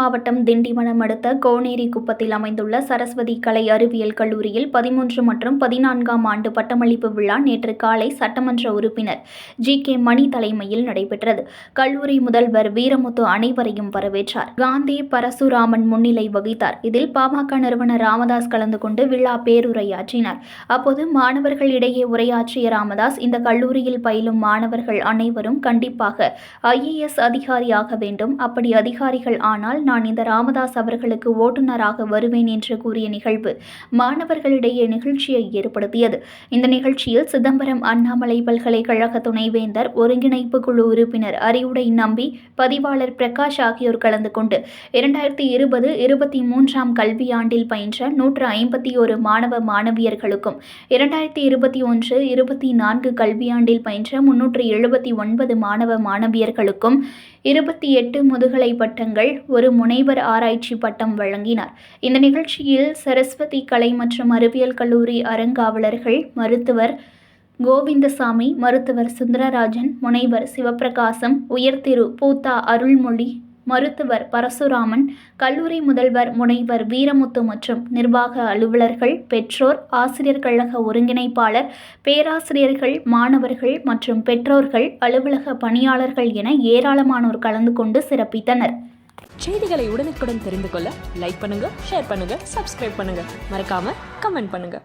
மாவட்டம் திண்டிவனம் அடுத்த கோனேரி குப்பத்தில் அமைந்துள்ள சரஸ்வதி கலை அறிவியல் கல்லூரியில் 13 மற்றும் 14ஆம் ஆண்டு பட்டமளிப்பு விழா நேற்று காலை சட்டமன்ற உறுப்பினர் ஜி.கே. மணி தலைமையில் நடைபெற்றது. கல்லூரி முதல்வர் வீரமுத்து அனைவரையும் வரவேற்றார். காந்தி பரசுராமன் முன்னிலை வகித்தார். இதில் பாமக நிறுவனர் ராமதாஸ் கலந்து கொண்டு விழா பேருரையாற்றினார். அப்போது மாணவர்களிடையே உரையாற்றிய ராமதாஸ், இந்த கல்லூரியில் பயிலும் மாணவர்கள் அனைவரும் கண்டிப்பாக IAS அதிகாரியாக வேண்டும். அப்படி அதிகாரிகள் ஆனால் நான் இந்த ராமதாஸ் அவர்களுக்கு ஓட்டுநராக வருவேன் என்று கூறிய நிகழ்வு மாணவர்களிடையே நிகழ்ச்சியை ஏற்படுத்தியது. இந்த நிகழ்ச்சியில் சிதம்பரம் அண்ணாமலை பல்கலைக்கழக துணைவேந்தர், ஒருங்கிணைப்பு குழு உறுப்பினர் அறிவுடை நம்பி, பதிவாளர் பிரகாஷ் ஆகியோர் கலந்து கொண்டு 2020-23ஆம் கல்வியாண்டில் பயின்ற 151 மாணவ மாணவியர்களுக்கும் 2021-24 கல்வியாண்டில் பயின்ற 379 மாணவ மாணவியர்களுக்கும் 28 முதுகலை பட்டங்கள், ஒரு முனைவர் ஆராய்ச்சி பட்டம் வழங்கினார். இந்த நிகழ்ச்சியில் சரஸ்வதி கலை மற்றும் அறிவியல் கல்லூரி அறங்காவலர்கள் மருத்துவர் கோவிந்தசாமி, மருத்துவர் சுந்தரராஜன், முனைவர் சிவப்பிரகாசம், உயர்திரு பூத்தா அருள்மொழி, மருத்துவர் பரசுராமன், கல்லூரி முதல்வர் முனைவர் வீரமுத்து மற்றும் நிர்வாக அலுவலர்கள், பெற்றோர், ஆசிரியர் கழக ஒருங்கிணைப்பாளர், பேராசிரியர்கள், மாணவர்கள் மற்றும் பெற்றோர்கள், அலுவலக பணியாளர்கள் என ஏராளமானோர் கலந்து கொண்டு சிறப்பித்தனர். செய்திகளை உடனுக்குடன் தெரிந்து கொள்ள லைக் பண்ணுங்க, ஷேர் பண்ணுங்க, சப்ஸ்கிரைப் பண்ணுங்க, மறக்காம கமெண்ட் பண்ணுங்க.